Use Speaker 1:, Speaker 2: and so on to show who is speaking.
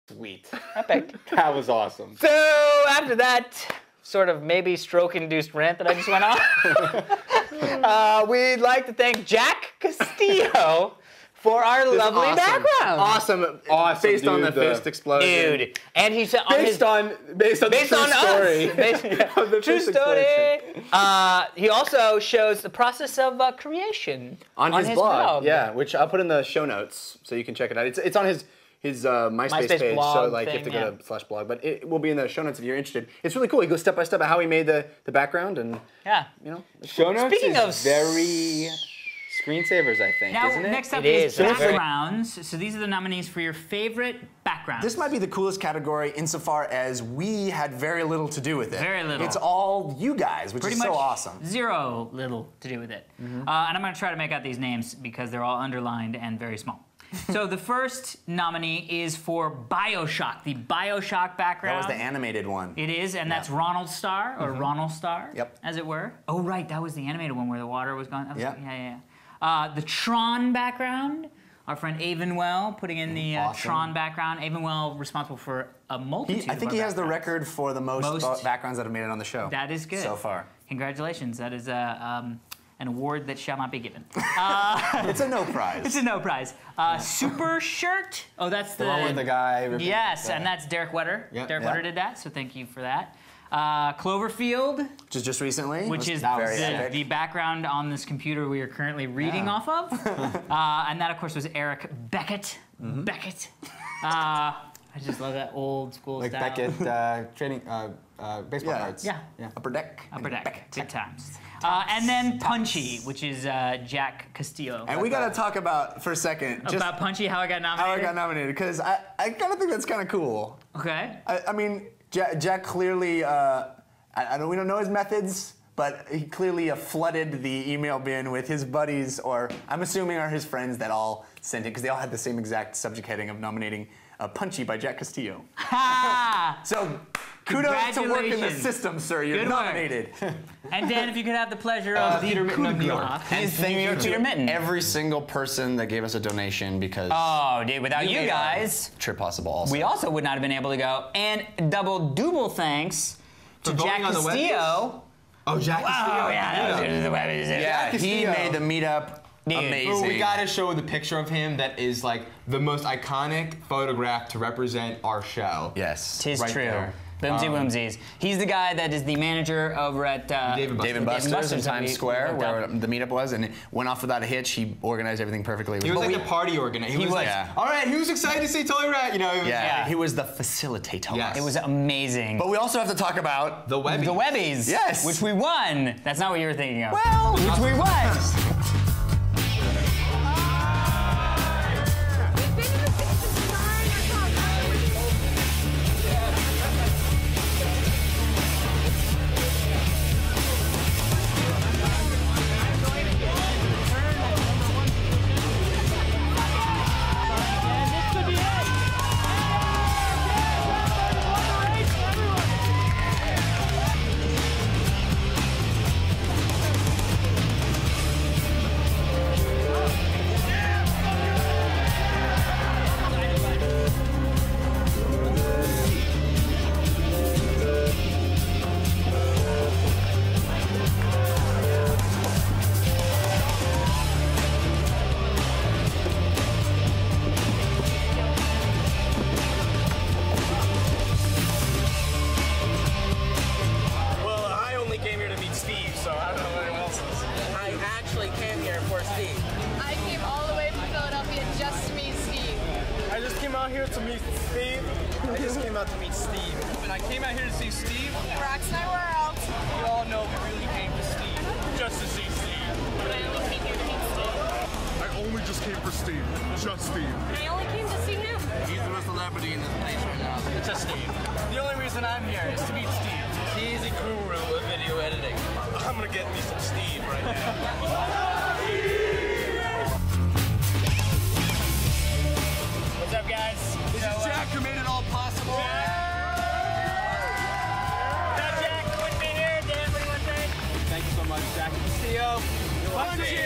Speaker 1: Sweet.
Speaker 2: Epic.
Speaker 1: That was awesome.
Speaker 2: So after that sort of maybe stroke-induced rant that I just went on, we'd like to thank Jack Castillo for our lovely background.
Speaker 1: Awesome, based on the fist explosion.
Speaker 2: Dude, and he said
Speaker 1: based on the true story.
Speaker 2: The true story. He also shows the process of creation
Speaker 1: on his blog. Yeah, which I'll put in the show notes so you can check it out. It's on his MySpace page, so like you have to go to /blog, but it will be in the show notes if you're interested. It's really cool. He goes step by step of how he made the background, and you know,
Speaker 3: show notes
Speaker 2: Speaking
Speaker 3: is
Speaker 2: of
Speaker 3: very screensavers, I think,
Speaker 4: now,
Speaker 3: isn't it?
Speaker 4: next up is backgrounds. So these are the nominees for your favorite backgrounds.
Speaker 5: This might be the coolest category insofar as we had very little to do with it.
Speaker 4: Very little.
Speaker 5: It's all you guys, which is so awesome.
Speaker 4: Zero little to do with it. And I'm going to try to make out these names because they're all underlined and very small. So the first nominee is for BioShock, the BioShock background.
Speaker 5: That was the animated one.
Speaker 4: It is, and that's Ronald Starr, or Ronald Starr, as it were. Oh, right, that was the animated one where the water was gone. Yeah. The Tron background, our friend Avonwell putting in the Tron background. Avonwell responsible for a multitude
Speaker 5: I think he has the record for the most backgrounds that have made it on the show.
Speaker 4: That is good.
Speaker 5: So far.
Speaker 4: Congratulations. That is an award that shall not be given.
Speaker 5: It's a no prize.
Speaker 4: It's a no prize. Super Shirt. Oh, that's the
Speaker 3: one with the guy.
Speaker 4: Yes, and that's Derek Wetter.
Speaker 3: Yep.
Speaker 4: Derek Wetter did that, so thank you for that. Cloverfield.
Speaker 5: Which is just recently.
Speaker 4: Which is the background on this computer we are currently reading off of. And that, of course, was Eric Beckett. Beckett. I just love that old school
Speaker 3: like
Speaker 4: style.
Speaker 3: Beckett training baseball cards.
Speaker 4: Yeah.
Speaker 5: Upper Deck.
Speaker 4: Upper Deck. Good times. And then Punchy, which is Jack Castillo.
Speaker 5: And we got to talk about, for a second, just
Speaker 4: about Punchy, how I got nominated?
Speaker 5: How I got nominated, because I kind of think that's kind of cool.
Speaker 4: Okay.
Speaker 5: I mean, Jack clearly, we don't know his methods, but he clearly flooded the email bin with his buddies, or I'm assuming are his friends that all sent it, because they all had the same exact subject heading of nominating Punchy by Jack Castillo.
Speaker 4: Ha!
Speaker 5: So, kudos to work in the system, sir. You're nominated.
Speaker 4: And Dan, if you could have the pleasure of the
Speaker 3: Peter Mitten of New York.
Speaker 2: And thank you to
Speaker 6: every single person that gave us a donation, because
Speaker 2: dude, without you guys,
Speaker 6: trip possible also.
Speaker 2: We also would not have been able to go. And double thanks to Jack Castillo.
Speaker 3: Oh, Jack Castillo.
Speaker 2: Yeah,
Speaker 6: he made the meetup amazing.
Speaker 3: Well, we gotta show the picture of him that is like the most iconic photograph to represent our show.
Speaker 6: Yes.
Speaker 2: Tis true. Boomsy Woomsies. He's the guy that is the manager over at
Speaker 6: Dave and Buster's in Times Square, where the meetup was, and it went off without a hitch. He organized everything perfectly.
Speaker 3: He was like the party organizer. He was like, all right, who's excited to see Totally Rad? You know,
Speaker 6: he was the facilitator.
Speaker 2: Yes. It was amazing.
Speaker 6: But we also have to talk about
Speaker 3: the Webbies.
Speaker 2: The Webbies.
Speaker 6: Yes.
Speaker 2: Which we won. That's not what you were thinking of.
Speaker 6: Well,
Speaker 2: which we won.
Speaker 3: Jack Castillo. Punchy!